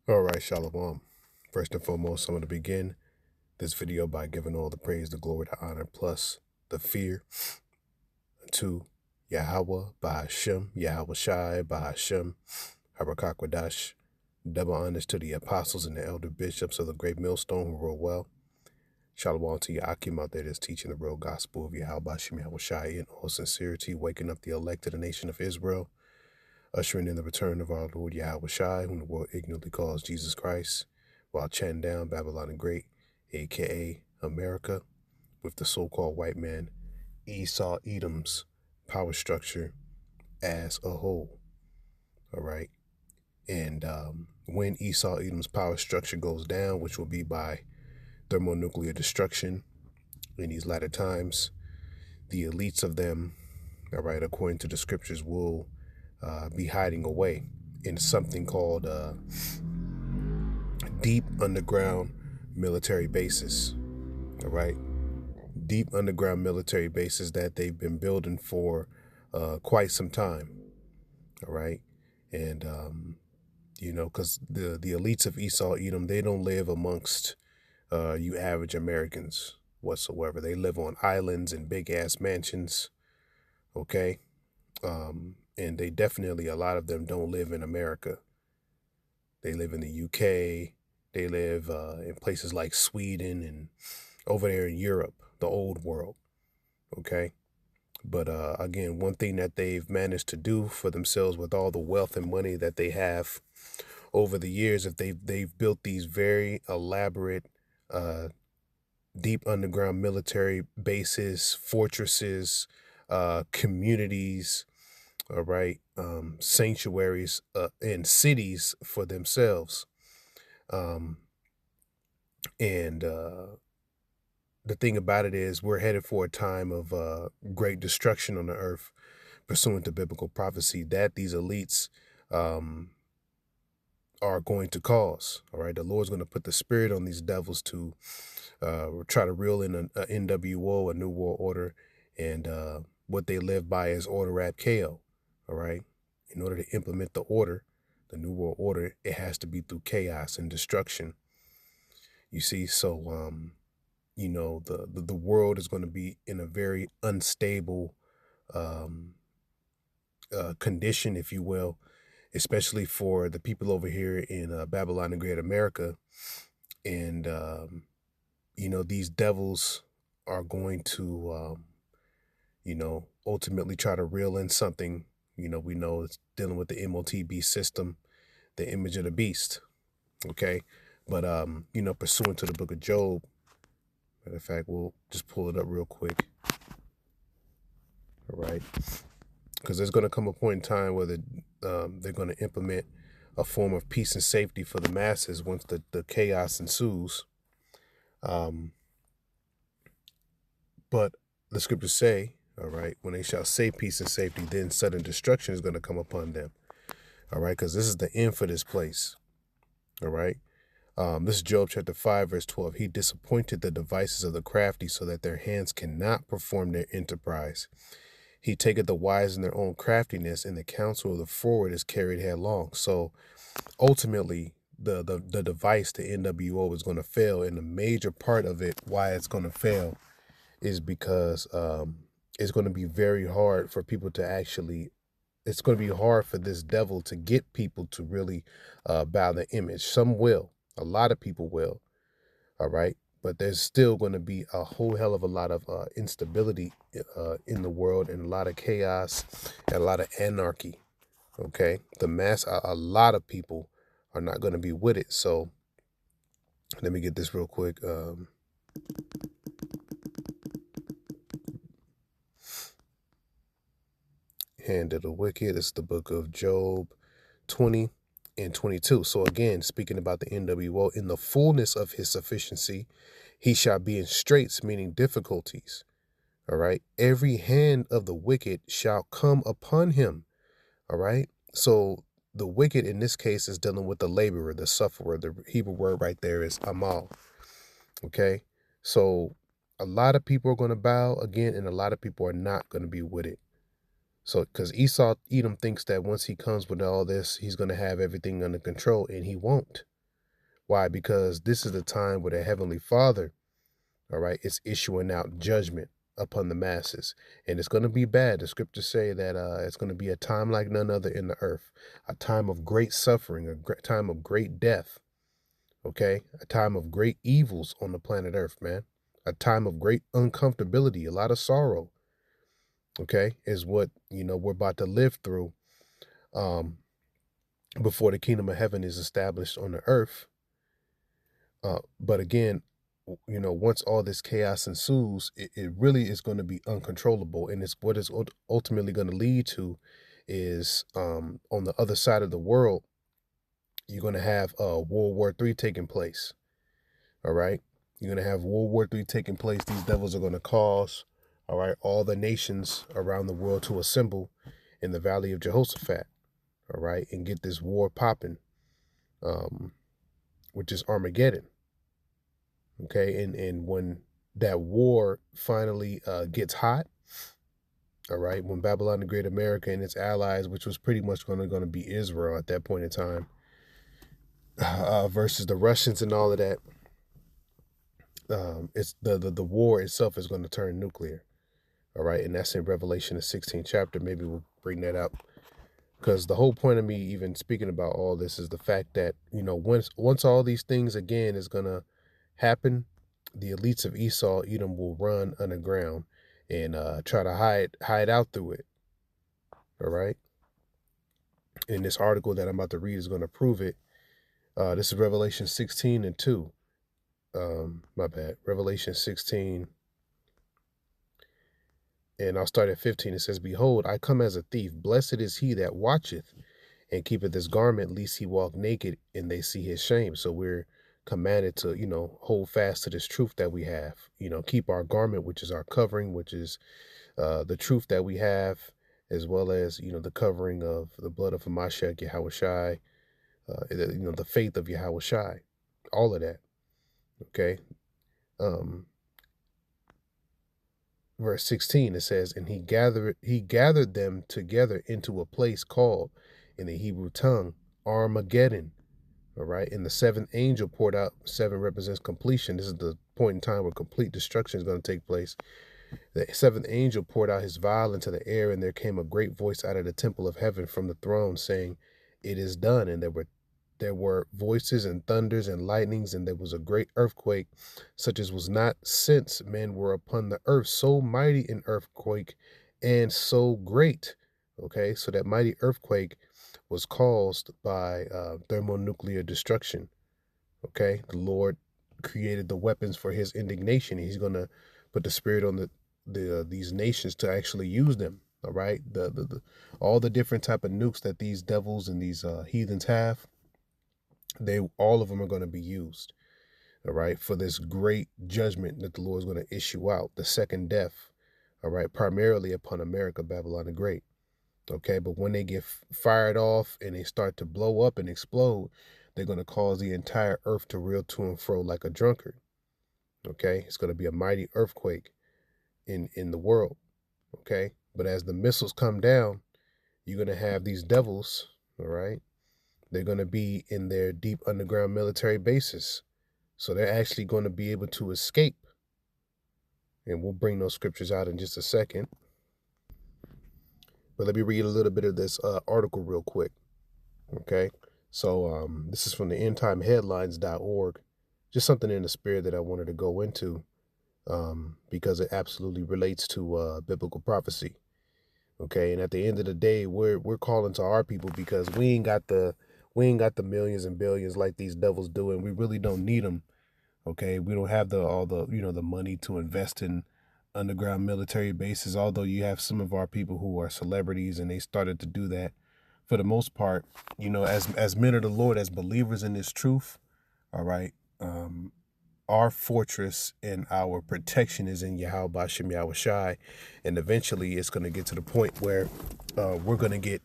All right, Shalom. First and foremost, I'm going to begin this video by giving all the praise, the glory, the honor, plus the fear to Yahweh, Bahashem, Yahweh Shai, Bahashem, Harakakwadash. Double honors to the apostles and the elder bishops of the great millstone who rule well. Shalom to Yakim out there that's teaching the real gospel of Yahweh, Bahashem, Yahweh Shai in all sincerity, waking up the elect of the nation of Israel, ushering in the return of our Lord Yahweh Shai, whom the world ignorantly calls Jesus Christ, while chatting down Babylon the Great, a.k.a. America, with the so-called white man, Esau Edom's power structure as a whole. All right. And when Esau Edom's power structure goes down, which will be by thermonuclear destruction in these latter times, the elites of them, all right, according to the scriptures, will be hiding away in something called deep underground military bases. All right. Deep underground military bases that they've been building for quite some time. All right. And, because the elites of Esau Edom, they don't live amongst you average Americans whatsoever. They live on islands and big ass mansions. Okay. And they definitely, a lot of them don't live in America. They live in the UK. They live in places like Sweden and over there in Europe, the old world. Okay. But again, one thing that they've managed to do for themselves with all the wealth and money that they have over the years, if they've built these very elaborate, deep underground military bases, fortresses, communities, all right, sanctuaries, and cities for themselves. The thing about it is we're headed for a time of great destruction on the earth, pursuant to biblical prophecy that these elites are going to cause. All right. The Lord's going to put the spirit on these devils to try to reel in an NWO, a New World Order, and what they live by is order ab chaos. All right. In order to implement the order, the New World Order, it has to be through chaos and destruction. You see, so the world is going to be in a very unstable condition, if you will, especially for the people over here in Babylon and Great America. And, these devils are going to, ultimately try to reel in something. We know it's dealing with the MOTB system, the image of the beast. Okay. But, pursuant to the book of Job, matter of fact, we'll just pull it up real quick. All right. Because there's going to come a point in time where they're going to implement a form of peace and safety for the masses once the chaos ensues. But the scriptures say, all right, when they shall say peace and safety, then sudden destruction is going to come upon them. All right. Because this is the end for this place. All right. This is Job chapter 5, verse 12. He disappointed the devices of the crafty so that their hands cannot perform their enterprise. He taketh the wise in their own craftiness, and the counsel of the forward is carried headlong. So ultimately, the device, the NWO, is going to fail. And the major part of it, why it's going to fail, is because it's going to be very hard for people to actually, it's going to be hard for this devil to get people to really bow the image. Some will. A lot of people will. All right. But there's still going to be a whole hell of a lot of instability in the world, and a lot of chaos and a lot of anarchy. Okay. A lot of people are not going to be with it. So let me get this real quick. Hand of the wicked. It's the book of Job 20 and 22. So again, speaking about the NWO, in the fullness of his sufficiency, he shall be in straits, meaning difficulties. All right. Every hand of the wicked shall come upon him. All right. So the wicked in this case is dealing with the laborer, the sufferer. The Hebrew word right there is amal. Okay. So a lot of people are going to bow again, and a lot of people are not going to be with it. So, because Esau Edom thinks that once he comes with all this, he's going to have everything under control, and he won't. Why? Because this is the time where the Heavenly Father, all right, is issuing out judgment upon the masses. And it's going to be bad. The scriptures say that it's going to be a time like none other in the earth, a time of great suffering, time of great death, okay? A time of great evils on the planet earth, man. A time of great uncomfortability, a lot of sorrow, okay, is what, we're about to live through before the kingdom of heaven is established on the earth. But again, once all this chaos ensues, it really is going to be uncontrollable. And it's what is ultimately going to lead to is on the other side of the world, you're going to have World War III taking place. All right. You're going to have World War III taking place. These devils are going to cause, all right, all the nations around the world to assemble in the Valley of Jehoshaphat, all right, and get this war popping, which is Armageddon. Okay, and when that war finally gets hot, all right, when Babylon the Great America and its allies, which was pretty much going to be Israel at that point in time, versus the Russians and all of that, it's the war itself is going to turn nuclear. All right, and that's in Revelation the 16th chapter. Maybe we'll bring that up, because the whole point of me even speaking about all this is the fact that once all these things again is gonna happen, the elites of Esau, Edom, will run underground and try to hide out through it. All right. And this article that I'm about to read is going to prove it. This is Revelation 16 and 2. My bad. Revelation 16. And I'll start at 15. It says, "Behold, I come as a thief. Blessed is he that watcheth and keepeth his garment, lest he walk naked and they see his shame." So we're commanded to, hold fast to this truth that we have, keep our garment, which is our covering, which is the truth that we have, as well as, the covering of the blood of Hamashiach, Yahushai, the faith of Yahushai, all of that. Okay. Verse 16, it says, "And he gathered them together into a place called in the Hebrew tongue Armageddon." All right. And the seventh angel poured out. 7 represents completion. This is the point in time where complete destruction is going to take place. The seventh angel poured out his vial into the air, and there came a great voice out of the temple of heaven from the throne, saying, "It is done." And there were voices and thunders and lightnings, and there was a great earthquake, such as was not since men were upon the earth. So mighty an earthquake and so great. Okay, so that mighty earthquake was caused by thermonuclear destruction. Okay, the Lord created the weapons for his indignation. He's going to put the spirit on these nations to actually use them. All right, all the different type of nukes that these devils and these heathens have, all of them are going to be used, all right, for this great judgment that the Lord is going to issue out, the second death, all right, primarily upon America, Babylon the Great. Okay, but when they get fired off and they start to blow up and explode, they're going to cause the entire earth to reel to and fro like a drunkard. Okay, it's going to be a mighty earthquake in the world. Okay, but as the missiles come down, you're going to have these devils, all right, they're going to be in their deep underground military bases. So they're actually going to be able to escape. And we'll bring those scriptures out in just a second. But let me read a little bit of this article real quick. Okay. So this is from the endtimeheadlines.org. Just something in the spirit that I wanted to go into because it absolutely relates to biblical prophecy. Okay. And at the end of the day, we're calling to our people because we ain't got the millions and billions like these devils do, and we really don't need them. Okay, we don't have all the the money to invest in underground military bases. Although you have some of our people who are celebrities, and they started to do that. For the most part, as men of the Lord, as believers in this truth, all right, our fortress and our protection is in Yahweh Bashem Yahushai, and eventually it's going to get to the point where we're going to get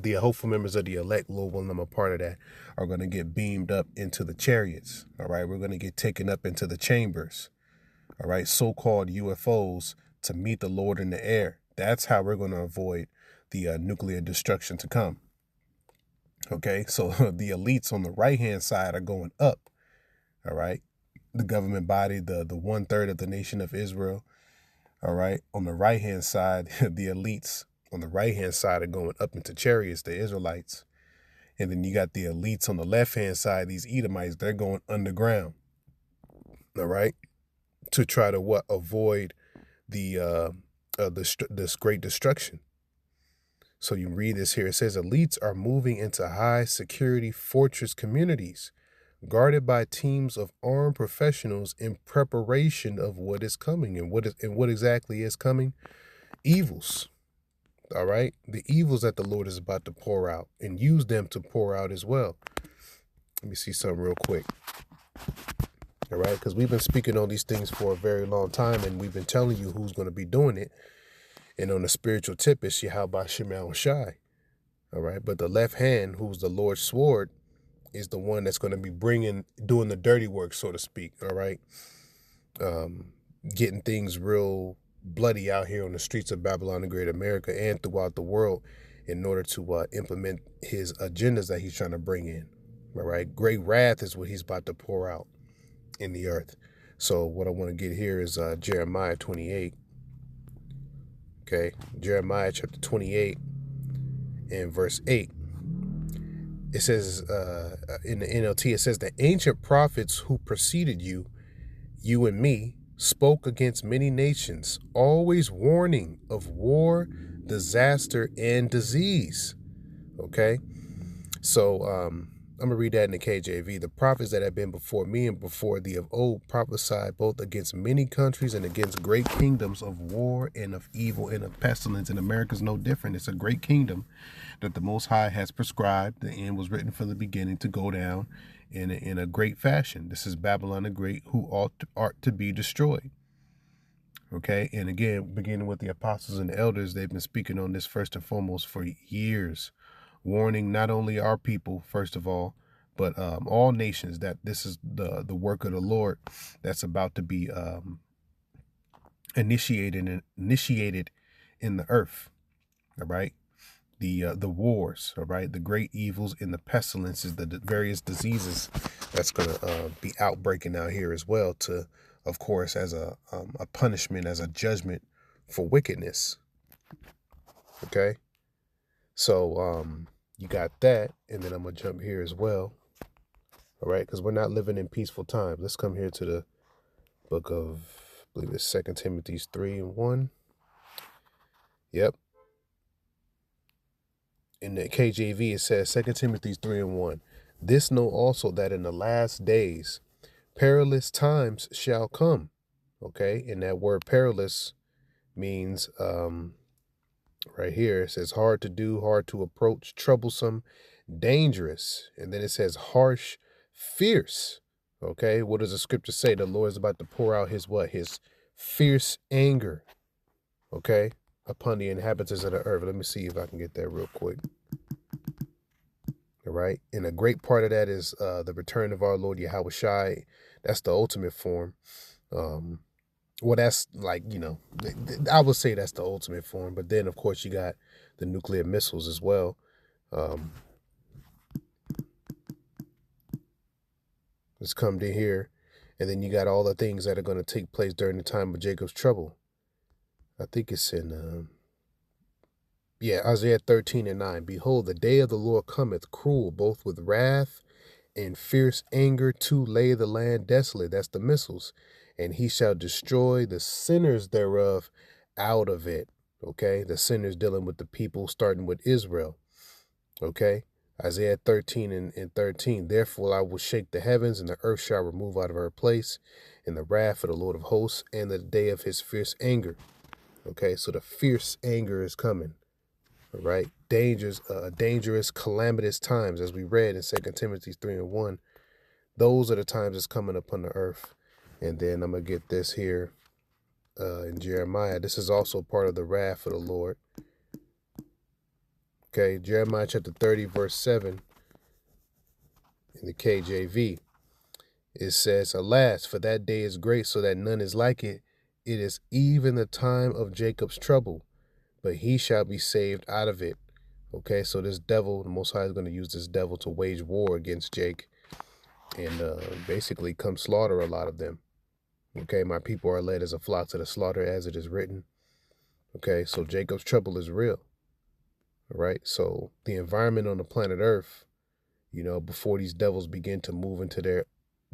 the hopeful members of the elect, Lord willing, I'm a part of that, are going to get beamed up into the chariots. All right, we're going to get taken up into the chambers. All right, so-called UFOs to meet the Lord in the air. That's how we're going to avoid the nuclear destruction to come. Okay, so the elites on the right-hand side are going up. All right. The government body, the 1/3 of the nation of Israel. All right. On the right-hand side, the elites on the right-hand side are going up into chariots, the Israelites. And then you got the elites on the left-hand side, these Edomites, they're going underground. All right. To try to avoid this great destruction. So you read this here. It says elites are moving into high security fortress communities guarded by teams of armed professionals in preparation of what is coming. And what exactly is coming? Evils. All right. The evils that the Lord is about to pour out, and use them to pour out as well. Let me see something real quick. All right. Because we've been speaking on these things for a very long time, and we've been telling you who's going to be doing it. And on the spiritual tip is Yahweh Shemel Shai. All right. But the left hand, who's the Lord's sword, is the one that's going to be doing the dirty work, so to speak. All right. Getting things real bloody out here on the streets of Babylon the Great America and throughout the world in order to implement his agendas that he's trying to bring in. All right. Great wrath is what he's about to pour out in the earth. So what I want to get here is Jeremiah 28. Okay. Jeremiah chapter 28 and verse 8. It says in the NLT, it says the ancient prophets who preceded you and me, spoke against many nations, always warning of war, disaster, and disease. Okay. So I'm going to read that in the KJV. The prophets that have been before me and before thee of old prophesied both against many countries and against great kingdoms of war and of evil and of pestilence. And America's no different. It's a great kingdom that the Most High has prescribed. The end was written from the beginning to go down in a great fashion. This is Babylon the Great, who art to be destroyed. Okay. And again, beginning with the apostles and the elders, they've been speaking on this first and foremost for years, warning not only our people, first of all, but all nations that this is the work of the Lord that's about to be initiated in the earth. All right. The wars, all right, the great evils and the pestilences, the various diseases that's going to be outbreaking out here as well, to, of course, as a punishment, as a judgment for wickedness. Okay. So you got that. And then I'm going to jump here as well. All right. Because we're not living in peaceful times. Let's come here to the book of, I believe it's 2 Timothy 3:1. Yep. In the KJV, it says 2 Timothy 3:1. This know also that in the last days, perilous times shall come. Okay. And that word perilous means, right here, it says hard to do, hard to approach, troublesome, dangerous. And then it says harsh, fierce. Okay. What does the scripture say? The Lord is about to pour out his what? His fierce anger. Okay. Upon the inhabitants of the earth. Let me see if I can get that real quick. All right. And a great part of that is the return of our Lord Yahweh Shai. That's the ultimate form. Well, that's like, I would say that's the ultimate form. But then, of course, you got the nuclear missiles as well. Let's come to here. And then you got all the things that are going to take place during the time of Jacob's trouble. I think it's in, Isaiah 13:9. Behold, the day of the Lord cometh cruel, both with wrath and fierce anger, to lay the land desolate. That's the missiles. And he shall destroy the sinners thereof out of it. Okay. The sinners dealing with the people, starting with Israel. Okay. Isaiah 13:13. Therefore I will shake the heavens, and the earth shall remove out of her place in the wrath of the Lord of hosts, and the day of his fierce anger. Okay. So the fierce anger is coming. All right. Dangerous, calamitous times, as we read in 2 Timothy 3:1. Those are the times that's coming upon the earth. And then I'm going to get this here in Jeremiah. This is also part of the wrath of the Lord. Okay. Jeremiah chapter 30, verse 7 in the KJV. It says, alas, for that day is great, so that none is like it. It is even the time of Jacob's trouble, but he shall be saved out of it. Okay, so this devil, the Most High is going to use this devil to wage war against Jake and basically come slaughter a lot of them. Okay, my people are led as a flock to the slaughter, as it is written. Okay, so Jacob's trouble is real. All right, so the environment on the planet Earth, before these devils begin to move into their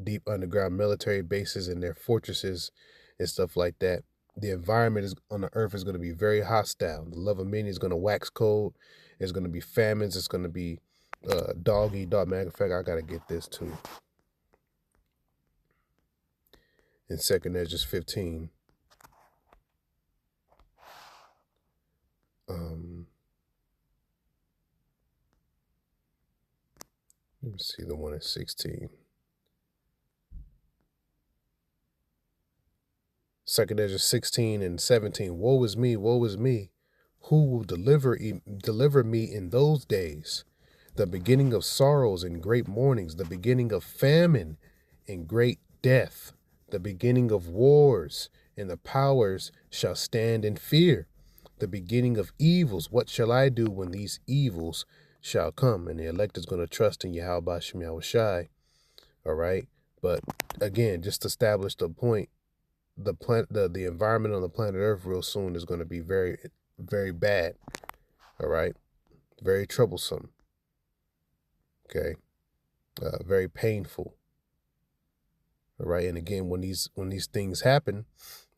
deep underground military bases and their fortresses and stuff like that, the environment is on the Earth is going to be very hostile. The love of many is going to wax cold. There's going to be famines. It's going to be dog eat dog. Matter of fact, I got to get this too. In 2nd Ezra 15. Let me see the one at 16. 2nd Ezra 16 and 17. Woe is me, woe is me. Who will deliver me in those days? The beginning of sorrows and great mournings, the beginning of famine and great death, the beginning of wars, and the powers shall stand in fear. The beginning of evils, what shall I do when these evils shall come? And the elect is going to trust in Yahweh Bashem Yahushai. All right. But again, just to establish the point, the environment on the planet Earth real soon is going to be very, very bad. All right. Very troublesome. Okay. Very painful. All right. And again, when these things happen,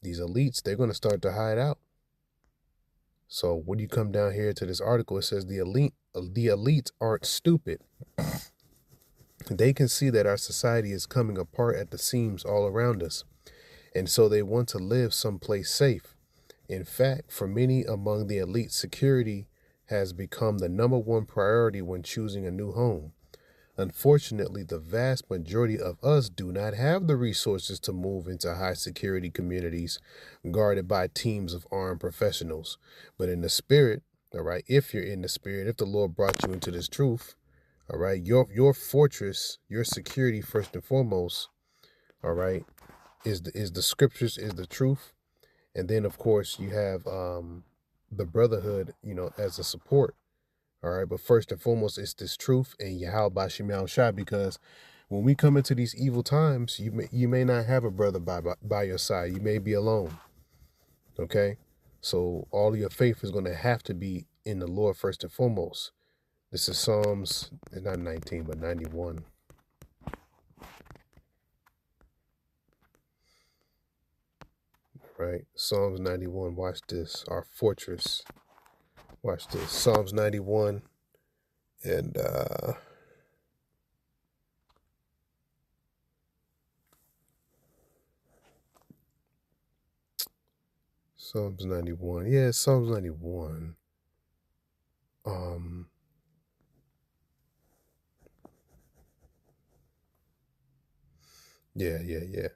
these elites, they're going to start to hide out. So when you come down here to this article, it says the elites aren't stupid. They can see that our society is coming apart at the seams all around us. And so they want to live someplace safe. In fact, for many among the elite, security has become the #1 priority when choosing a new home. Unfortunately, the vast majority of us do not have the resources to move into high security communities guarded by teams of armed professionals. But in the spirit, all right, if you're in the spirit, if the Lord brought you into this truth, all right, your fortress, your security first and foremost, all right, is the scriptures, is the truth. And then of course you have the brotherhood, as a support. All right, but first and foremost, it's this truth and Yahweh Bashem Yahushua, because when we come into these evil times, you may not have a brother by your side. You may be alone. Okay, so all of your faith is going to have to be in the Lord first and foremost. This is Psalms, not 19, but 91. Right, Psalms 91. Watch this. Our fortress. Watch this. Psalms 91 and Psalms 91. Yeah, Psalms 91. Yeah.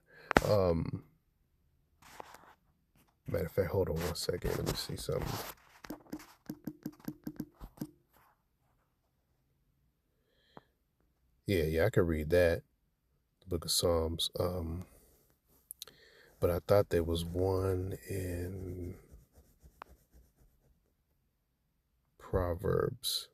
Matter of fact, hold on 1 second. Let me see something. Yeah, I could read that. The book of Psalms. But I thought there was one in Proverbs.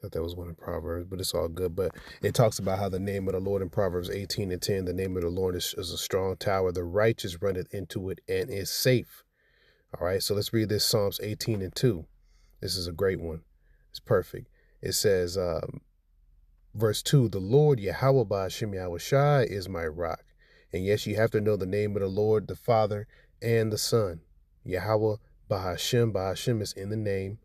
That was one in Proverbs, but it's all good. But it talks about how the name of the Lord in Proverbs 18 and 10, the name of the Lord is a strong tower. The righteous runneth into it and is safe. All right, so let's read this Psalms 18 and 2. This is a great one. It's perfect. It says, verse 2, the Lord Yahweh Ba'ashem Yahushai is my rock. And yes, you have to know the name of the Lord, the Father, and the Son. Yahweh Ba'ashem. Ba'ashem is in the name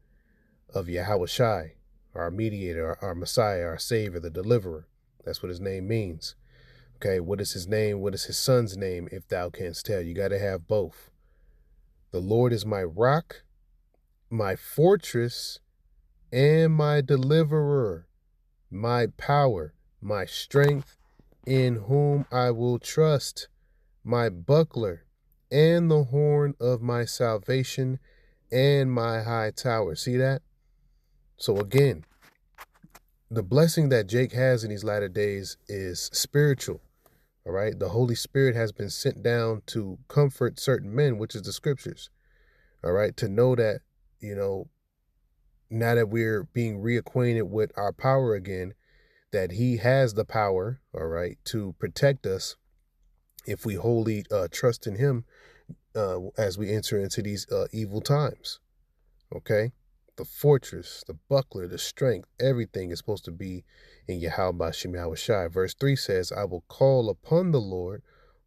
of Yahushai, our mediator, our Messiah, our Savior, the deliverer. That's what his name means. Okay, what is his name? What is his son's name, if thou canst tell? You got to have both. The Lord is my rock, my fortress, and my deliverer, my power, my strength, in whom I will trust, my buckler, and the horn of my salvation, and my high tower. See that? So again, the blessing that Jake has in these latter days is spiritual. All right. The Holy Spirit has been sent down to comfort certain men, which is the scriptures. All right. To know that, now that we're being reacquainted with our power again, that he has the power, all right, to protect us if we wholly trust in him as we enter into these evil times. Okay? The fortress, the buckler, the strength, everything is supposed to be in Yahweh Shem Yahushai. Verse 3 says, I will call upon the Lord,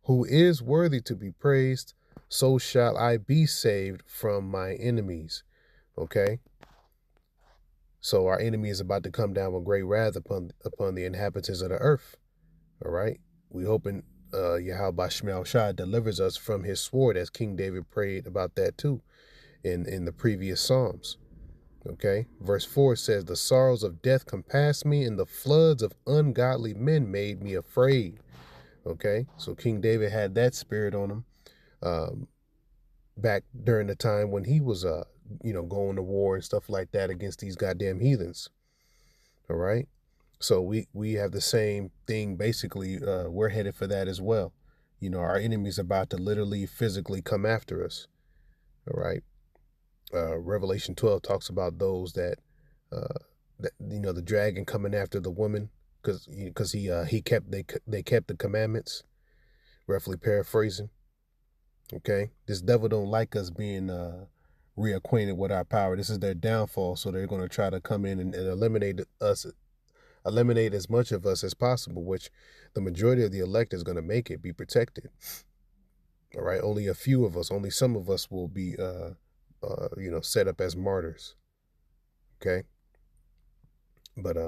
who is worthy to be praised, so shall I be saved from my enemies. Okay? So our enemy is about to come down with great wrath upon the inhabitants of the earth. All right? We hoping Yahweh Shem Yahushai delivers us from his sword, as King David prayed about that too in the previous Psalms. Okay, verse 4 says, the sorrows of death compassed me, and the floods of ungodly men made me afraid. Okay, so King David had that spirit on him back during the time when he was, going to war and stuff like that against these goddamn heathens. All right, so we have the same thing. Basically, we're headed for that as well. Our enemy's about to literally physically come after us. All right. Revelation 12 talks about those that the dragon coming after the woman because he kept they kept the commandments, roughly paraphrasing. Okay, this devil don't like us being reacquainted with our power. This is their downfall, so they're going to try to come in and eliminate as much of us as possible, which the majority of the elect is going to make it be protected. All right, only a few of us, only some of us will be set up as martyrs. Okay. But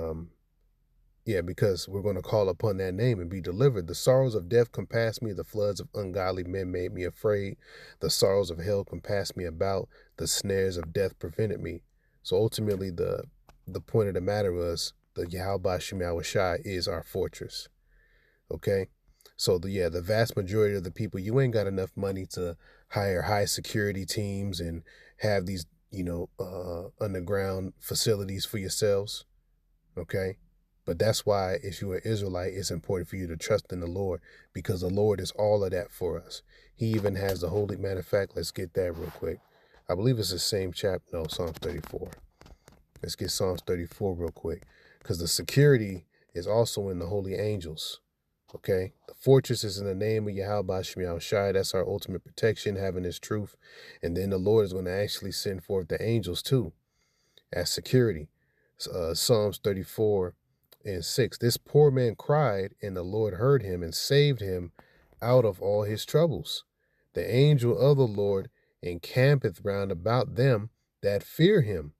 because we're going to call upon that name and be delivered. The sorrows of death compassed me, the floods of ungodly men made me afraid. The sorrows of hell compassed me about, the snares of death prevented me. So ultimately the point of the matter was the Yahweh Shem Yahushai is our fortress. Okay. So the vast majority of the people, you ain't got enough money to hire high security teams and have these, underground facilities for yourselves. Okay. But that's why, if you're an Israelite, it's important for you to trust in the Lord, because the Lord is all of that for us. He even has the holy, matter of fact, let's get that real quick. I believe it's the same chapter. No, Psalms 34. Let's get Psalms 34 real quick, because the security is also in the holy angels. Okay, the fortress is in the name of Yahweh Shem Yahushai. That's our ultimate protection, having his truth. And then the Lord is going to actually send forth the angels too as security. Psalms 34:6. This poor man cried, and the Lord heard him and saved him out of all his troubles. The angel of the Lord encampeth round about them that fear him.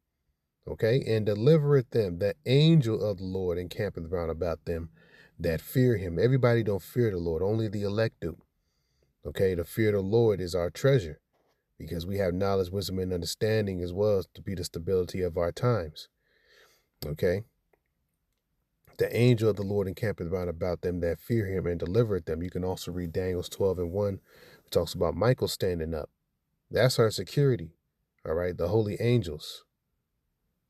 Okay, and delivereth them. The angel of the Lord encampeth round about them that fear him. Everybody don't fear the Lord, only the elect do. Okay, the fear of the Lord is our treasure, because we have knowledge, wisdom, and understanding as well as to be the stability of our times. Okay, the angel of the Lord encampeth round about them that fear him and delivereth them. You can also read Daniel 12:1. It talks about Michael standing up. That's our security. All right, the holy angels.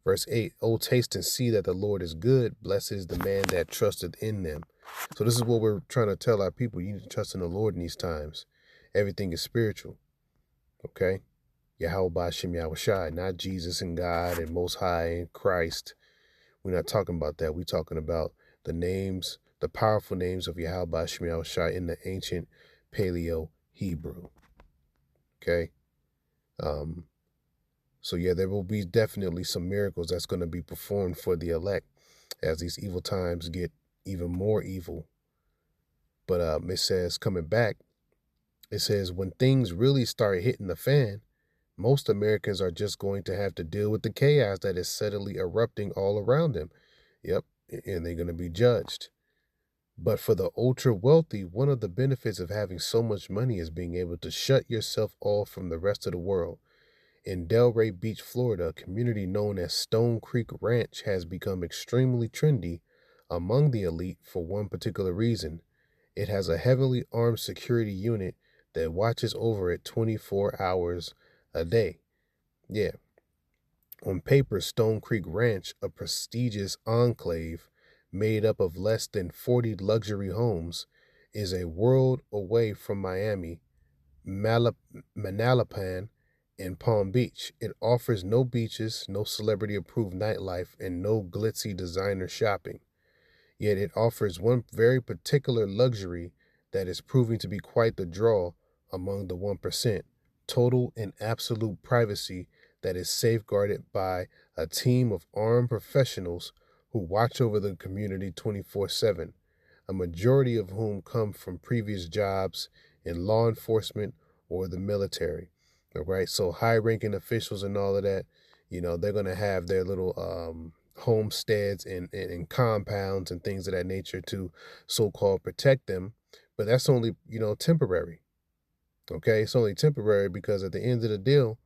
Verse 8, oh, taste and see that the Lord is good. Blessed is the man that trusteth in them. So this is what we're trying to tell our people. You need to trust in the Lord in these times. Everything is spiritual. Okay? Yahweh Shem Yahushai, not Jesus and God and Most High and Christ. We're not talking about that. We're talking about the names, the powerful names of Yahweh Shem Yahushai in the ancient Paleo Hebrew. Okay? So there will be definitely some miracles that's going to be performed for the elect as these evil times get even more evil. But it says, coming back, it says, when things really start hitting the fan, most Americans are just going to have to deal with the chaos that is suddenly erupting all around them. Yep, and they're going to be judged. But for the ultra wealthy, one of the benefits of having so much money is being able to shut yourself off from the rest of the world. In Delray Beach, Florida, a community known as Stone Creek Ranch has become extremely trendy among the elite for one particular reason. It has a heavily armed security unit that watches over it 24 hours a day. Yeah. On paper, Stone Creek Ranch, a prestigious enclave made up of less than 40 luxury homes, is a world away from Miami, Manalapan, in Palm Beach. It offers no beaches, no celebrity approved nightlife, and no glitzy designer shopping. Yet it offers one very particular luxury that is proving to be quite the draw among the 1%: total and absolute privacy that is safeguarded by a team of armed professionals who watch over the community 24/7, a majority of whom come from previous jobs in law enforcement or the military. All right, so high ranking officials and all of that, they're going to have their little homesteads and compounds and things of that nature to so-called protect them, but that's only temporary. Okay, it's only temporary because at the end of the deal,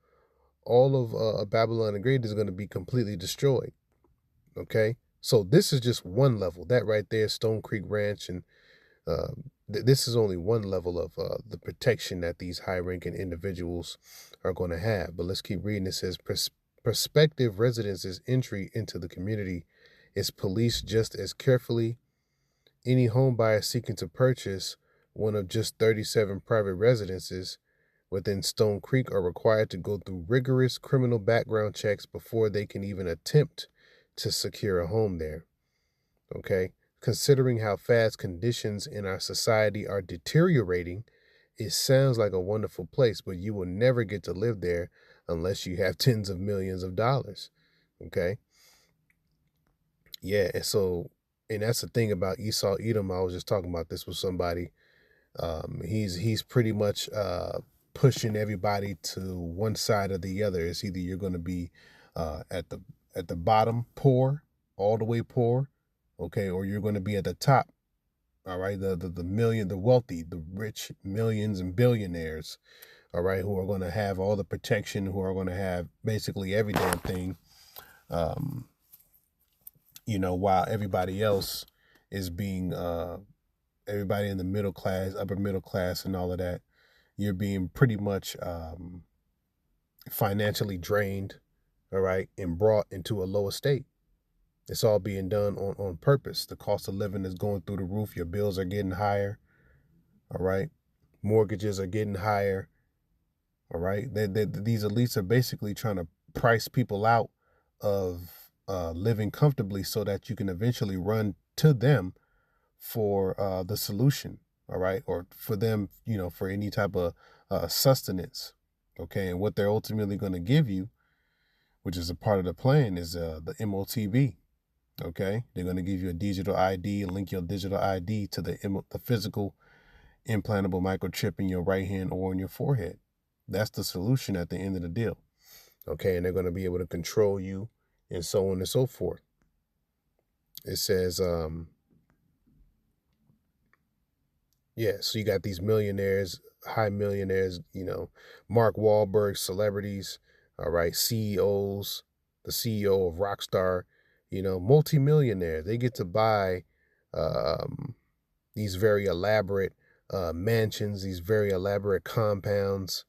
all of Babylon the Great is going to be completely destroyed. Okay, so this is just one level. That right there, Stone Creek Ranch, and this is only one level of the protection that these high-ranking individuals are going to have. But let's keep reading. It says prospective residents' entry into the community is policed just as carefully. Any home buyer seeking to purchase one of just 37 private residences within Stone Creek are required to go through rigorous criminal background checks before they can even attempt to secure a home there. Okay? Considering how fast conditions in our society are deteriorating, it sounds like a wonderful place, but you will never get to live there unless you have tens of millions of dollars. Okay? Yeah, and that's the thing about Esau Edom. I was just talking about this with somebody. He's pretty much pushing everybody to one side or the other. It's either you're going to be at the bottom, poor, all the way poor, okay, or you're going to be at the top. All right, the wealthy, the rich, millions and billionaires, all right, who are going to have all the protection, who are going to have basically every damn thing. While everybody else is being, everybody in the middle class, upper middle class, and all of that, you're being pretty much financially drained, all right, and brought into a lower state. It's all being done on purpose. The cost of living is going through the roof. Your bills are getting higher, all right. Mortgages are getting higher, all right. These elites are basically trying to price people out of living comfortably so that you can eventually run to them for the solution, all right, or for them, for any type of sustenance, okay. And what they're ultimately going to give you, which is a part of the plan, is the MOTB, okay. They're going to give you a digital ID and link your digital ID to the physical implantable microchip in your right hand or in your forehead. That's the solution at the end of the deal, okay. And they're going to be able to control you and so on and so forth. It says, yeah, so you got these millionaires, high millionaires, Mark Wahlberg, celebrities, all right, CEOs, the CEO of Rockstar, multimillionaires. They get to buy these very elaborate mansions, these very elaborate compounds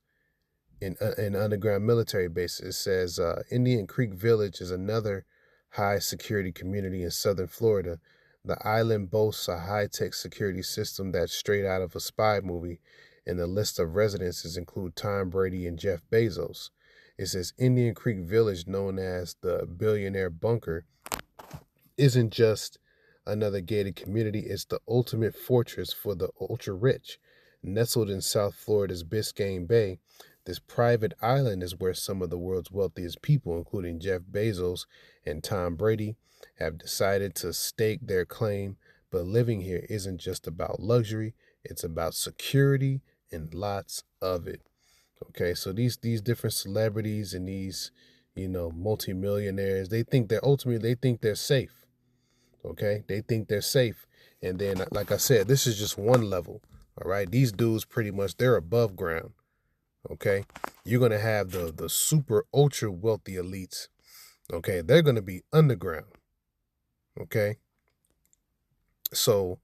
in underground military bases. It says Indian Creek Village is another high security community in southern Florida. The island boasts a high-tech security system that's straight out of a spy movie, and the list of residences include Tom Brady and Jeff Bezos. It says Indian Creek Village, known as the Billionaire Bunker, isn't just another gated community. It's the ultimate fortress for the ultra-rich. Nestled in South Florida's Biscayne Bay, this private island is where some of the world's wealthiest people, including Jeff Bezos and Tom Brady, have decided to stake their claim. But living here isn't just about luxury, it's about security and lots of it. Okay, so these different celebrities and these, multimillionaires, they think they're safe. Okay, they think they're safe. And then, like I said, this is just one level. All right, these dudes pretty much, they're above ground. Okay, you're going to have the super ultra wealthy elites. Okay, they're going to be underground. Okay, so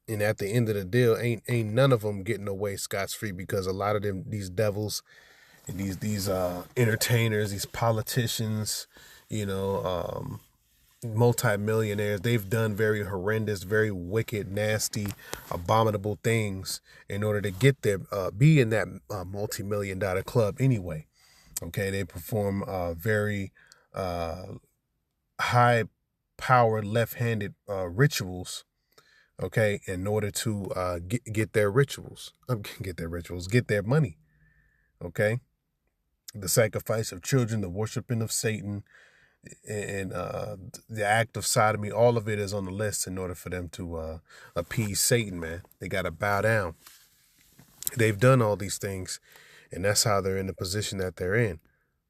and at the end of the deal, ain't none of them getting away scot-free, because a lot of them, these devils and these entertainers, these politicians, multimillionaires. They've done very horrendous, very wicked, nasty, abominable things in order to get their be in that multi-million-dollar club anyway. Okay, they perform very high powered left-handed rituals, okay, in order to get their rituals, get their money. Okay, the sacrifice of children, the worshiping of Satan, and the act of sodomy, all of it is on the list in order for them to appease Satan, man. They got to bow down. They've done all these things, and that's how they're in the position that they're in.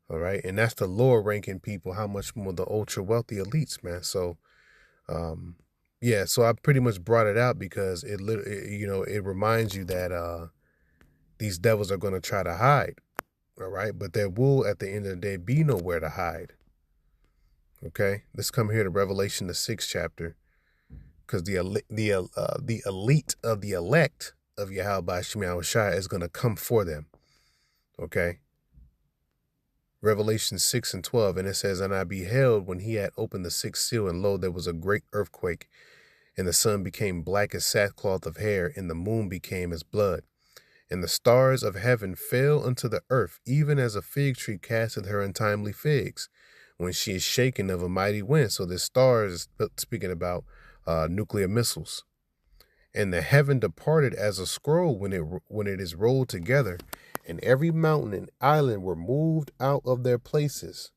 All right. And that's the lower ranking people, how much more the ultra wealthy elites, man. So, yeah, so I pretty much brought it out because it reminds you that these devils are going to try to hide. All right. But there will, at the end of the day, be nowhere to hide. Okay, let's come here to Revelation, the 6th chapter, because the elite of the elect of Yahweh Shema Shai is going to come for them. Okay, Revelation 6:12, and it says, "And I beheld when he had opened the sixth seal, and lo, there was a great earthquake, and the sun became black as sackcloth of hair, and the moon became as blood. And the stars of heaven fell unto the earth, even as a fig tree casteth her untimely figs, when she is shaken of a mighty wind." So the stars is speaking about nuclear missiles. "And the heaven departed as a scroll when it is rolled together, and every mountain and island were moved out of their places.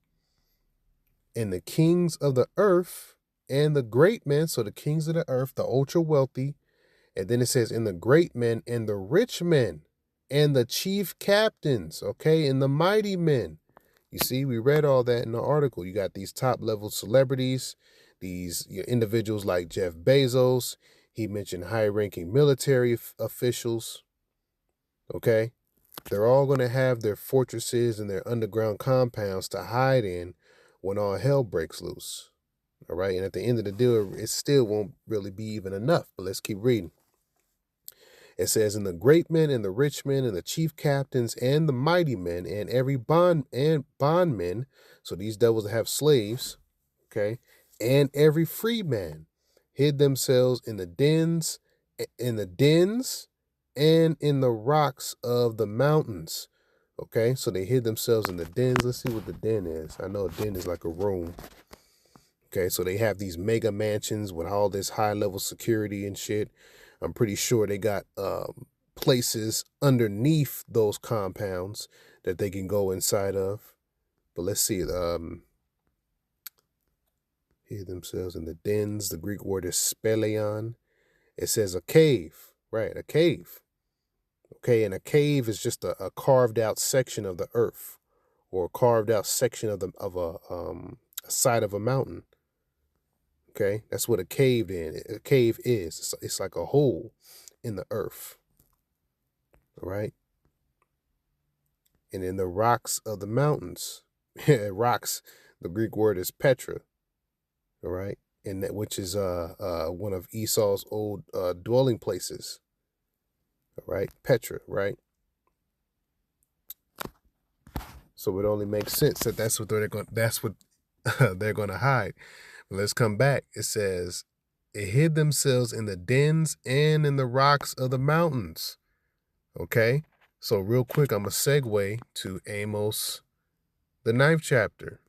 And the kings of the earth and the great men," so the kings of the earth, the ultra wealthy, and then it says, "and the great men and the rich men and the chief captains," okay, "and the mighty men." You see, we read all that in the article. You got these top level celebrities, these individuals like Jeff Bezos. He mentioned high ranking military officials. Okay. They're all going to have their fortresses and their underground compounds to hide in when all hell breaks loose. All right. And at the end of the deal, it still won't really be even enough. But let's keep reading. It says, "And the great men and the rich men and the chief captains and the mighty men and every bondmen," so these devils have slaves, okay, "and every free man hid themselves in the dens and in the rocks of the mountains." Okay, so they hid themselves in the dens. Let's see what the den is. I know a den is like a room. Okay, so they have these mega mansions with all this high level security and shit. I'm pretty sure they got places underneath those compounds that they can go inside of. But let's see. Hid themselves in the dens. The Greek word is speleon. It says a cave, right? A cave. Okay, and a cave is just a carved out section of the earth, or a carved out section of a side of a mountain. Okay, that's what a cave is. It's like a hole in the earth. All right. And in the rocks of the mountains, rocks, the Greek word is Petra. All right. And that, which is one of Esau's old dwelling places. All right. Petra, right? So it only makes sense that that's what they're going to hide. Let's come back. It says, "It hid themselves in the dens and in the rocks of the mountains." Okay, so real quick, I'm going to segue to Amos, the 9th chapter,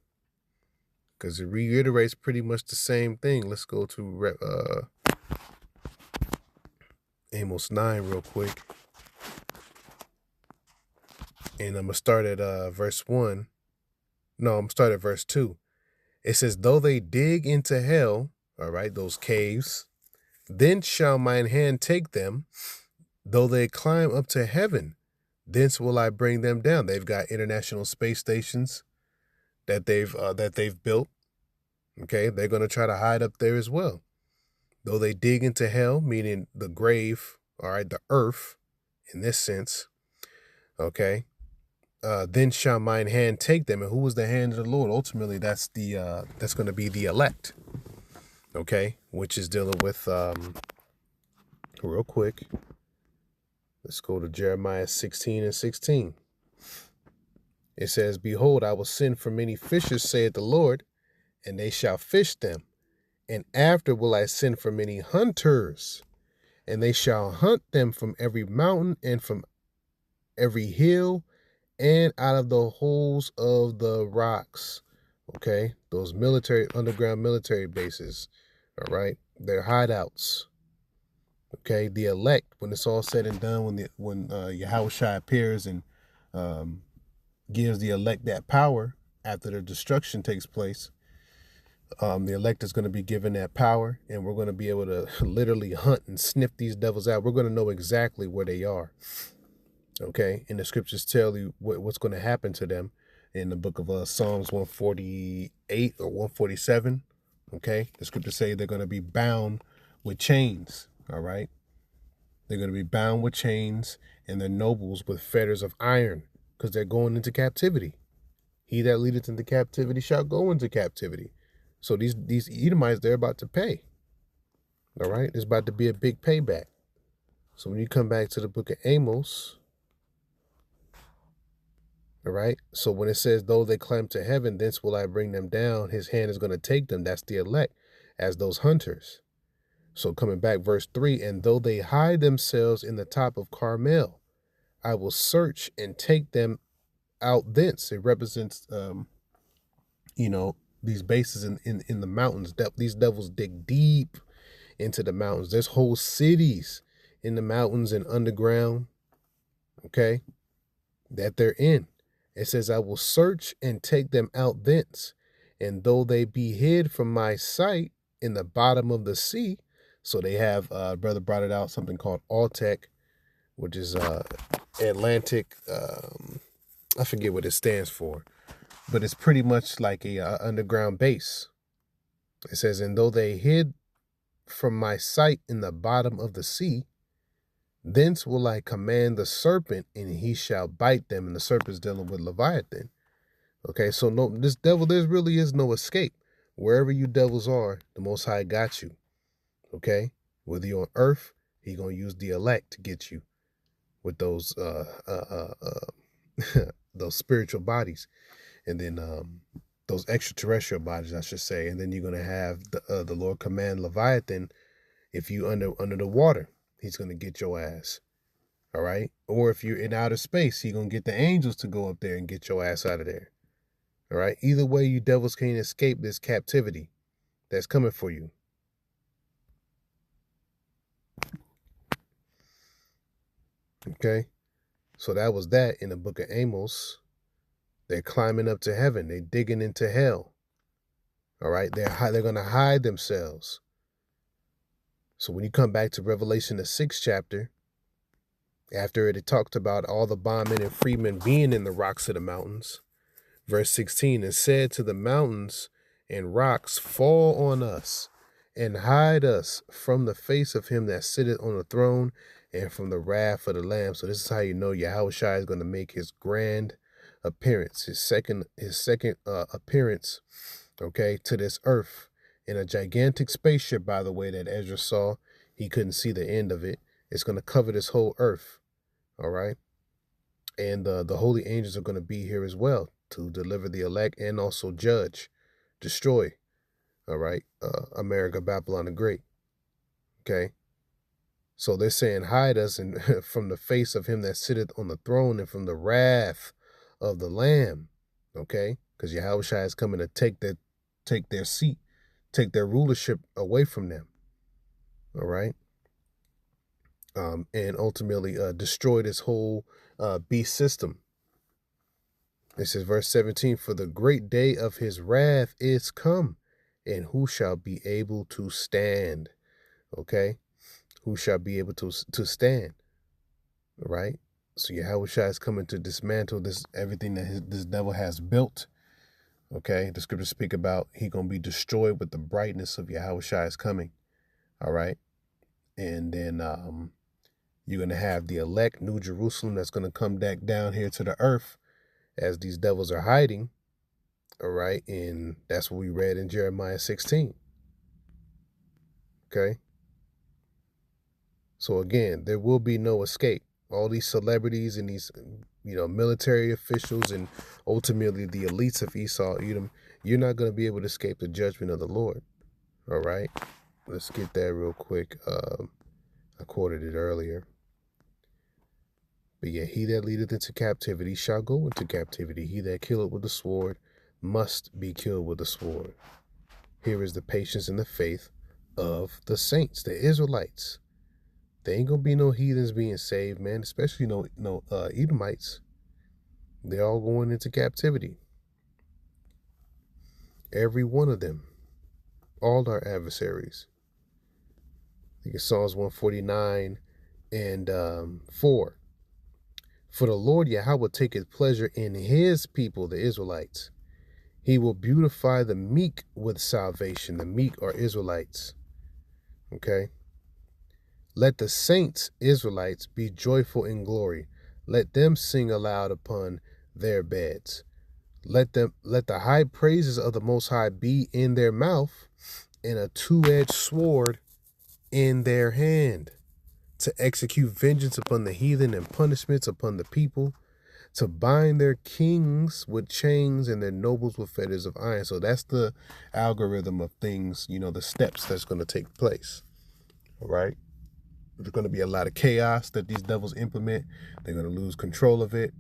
because it reiterates pretty much the same thing. Let's go to Amos 9 real quick. And I'm going to start at verse 1. No, I'm going to start at verse 2. It says, "Though they dig into hell," all right, those caves, "then shall mine hand take them. Though they climb up to heaven, thence will I bring them down." They've got international space stations that they've built. Okay, they're going to try to hide up there as well. "Though they dig into hell," meaning the grave, all right, the earth in this sense. Okay. "Then shall mine hand take them." And who is the hand of the Lord? Ultimately, that's going to be the elect. Okay, which is dealing with real quick. Let's go to Jeremiah 16:16. It says, "Behold, I will send for many fishers, saith the Lord, and they shall fish them, And after will I send for many hunters, and they shall hunt them from every mountain and from every hill and out of the holes of the rocks. Okay, those underground military bases. All right, they're hideouts. Okay, the elect, when it's all said and done, when Yahushua appears and um, gives the elect that power after the destruction takes place, the elect is going to be given that power, and we're going to be able to literally hunt and sniff these devils out. We're going to know exactly where they are. Okay, and the scriptures tell you what's going to happen to them in the book of Psalms 148 or 147. Okay, the scriptures say they're going to be bound with chains. All right, they're going to be bound with chains, and their nobles with fetters of iron, because they're going into captivity. He that leadeth into captivity shall go into captivity. So these Edomites, they're about to pay. All right, there's about to be a big payback. So when you come back to the book of Amos, all right, so when it says, though they climb to heaven, thence will I bring them down, his hand is going to take them. That's the elect, as those hunters. So coming back, verse 3, and though they hide themselves in the top of Carmel, I will search and take them out thence. It represents, these bases in the mountains. These devils dig deep into the mountains. There's whole cities in the mountains and underground, okay, that they're in. It says, I will search and take them out thence. And though they be hid from my sight in the bottom of the sea, so they have, brother brought it out, something called Altec, which is Atlantic, I forget what it stands for, but it's pretty much like a underground base. It says, and though they hid from my sight in the bottom of the sea, thence will I command the serpent, and he shall bite them. And the serpent's dealing with Leviathan. Okay, so this devil, there really is no escape. Wherever you devils are, the Most High got you. Okay, whether you're on earth, he gonna use the elect to get you with those those spiritual bodies, and then those extraterrestrial bodies, I should say. And then you're gonna have the Lord command Leviathan, if you under the water, he's gonna get your ass. All right, or if you're in outer space, he's gonna get the angels to go up there and get your ass out of there. All right, either way, you devils can't escape this captivity that's coming for you. Okay, so that was that in the book of Amos. They're climbing up to heaven. They're digging into hell. All right, they're going to hide themselves. So when you come back to Revelation, the 6th chapter, after it talked about all the bondmen and freedmen being in the rocks of the mountains, verse 16, and said to the mountains and rocks, fall on us and hide us from the face of him that sitteth on the throne and from the wrath of the Lamb. So this is how you know Yahushua is going to make his grand appearance, his second appearance, okay, to this earth in a gigantic spaceship, by the way, that Ezra saw. He couldn't see the end of it. It's going to cover this whole earth, all right? And the holy angels are going to be here as well to deliver the elect and also judge, destroy, all right, America, Babylon the Great, okay? So they're saying, hide us and from the face of him that sitteth on the throne and from the wrath of the Lamb, okay? Because Yahushua is coming to take their seat, take their rulership away from them, all right? And ultimately destroy this whole beast system. It says, verse 17, for the great day of his wrath is come, and who shall be able to stand? Okay? Who shall be able to stand? All right? So Yahushua is coming to dismantle everything that this devil has built. Okay? The scriptures speak about he going to be destroyed with the brightness of Yahushua is coming. All right? And then you're going to have the elect, New Jerusalem, that's going to come back down here to the earth as these devils are hiding. All right? And that's what we read in Jeremiah 16. Okay? So again, there will be no escape. All these celebrities and these, military officials and ultimately the elites of Esau, Edom, you're not going to be able to escape the judgment of the Lord. All right. Let's get that real quick. I quoted it earlier. But yeah, he that leadeth into captivity shall go into captivity. He that killeth with the sword must be killed with the sword. Here is the patience and the faith of the saints, the Israelites. There ain't gonna be no heathens being saved, man, especially no Edomites. They're all going into captivity. Every one of them. All our adversaries. I think it's Psalms 149 and 4. For the Lord Yahweh taketh pleasure in his people, the Israelites. He will beautify the meek with salvation. The meek are Israelites. Okay? Let the saints, Israelites, be joyful in glory. Let them sing aloud upon their beds. Let the high praises of the Most High be in their mouth, and a two-edged sword in their hand, to execute vengeance upon the heathen and punishments upon the people, to bind their kings with chains and their nobles with fetters of iron. So that's the algorithm of things, the steps that's going to take place. All right. There's going to be a lot of chaos that these devils implement. They're going to lose control of it.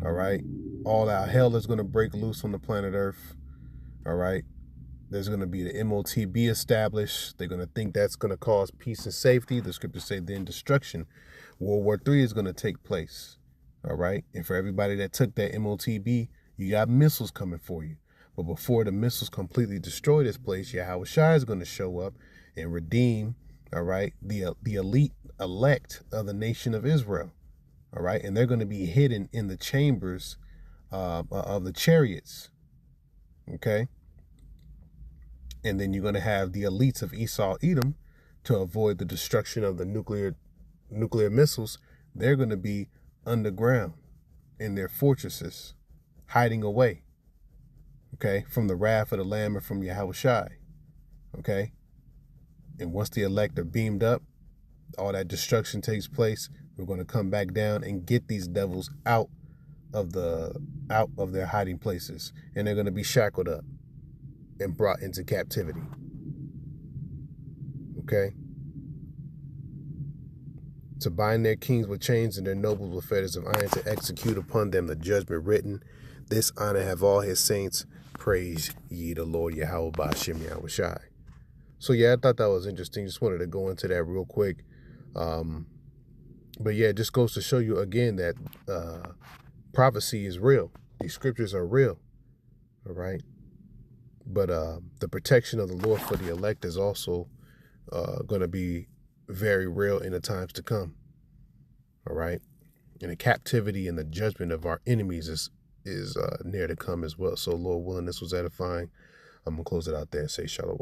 All right. All out hell is going to break loose on the planet Earth. All right. There's going to be the MOTB established. They're going to think that's going to cause peace and safety. The scriptures say then destruction. World War III is going to take place. All right. And for everybody that took that MOTB, you got missiles coming for you. But before the missiles completely destroy this place, Yahweh Shai is going to show up and redeem, all right, the elite elect of the nation of Israel. All right. And they're going to be hidden in the chambers of the chariots. Okay. And then you're going to have the elites of Esau, Edom, to avoid the destruction of the nuclear missiles. They're going to be underground in their fortresses, hiding away, okay, from the wrath of the Lamb and from Yahweh Shai, okay? And once the elect are beamed up, all that destruction takes place. We're going to come back down and get these devils out of their hiding places, and they're going to be shackled up and brought into captivity. Okay? To bind their kings with chains and their nobles with fetters of iron, to execute upon them the judgment written. This honor have all his saints. Praise ye the Lord Yahweh Ba'ashem Yahweh Shai. So yeah, I thought that was interesting. Just wanted to go into that real quick. But yeah, it just goes to show you again that prophecy is real. These scriptures are real. All right? But the protection of the Lord for the elect is also going to be very real in the times to come. All right. And the captivity and the judgment of our enemies is near to come as well. So Lord willing, this was edifying. I'm going to close it out there and say shalom.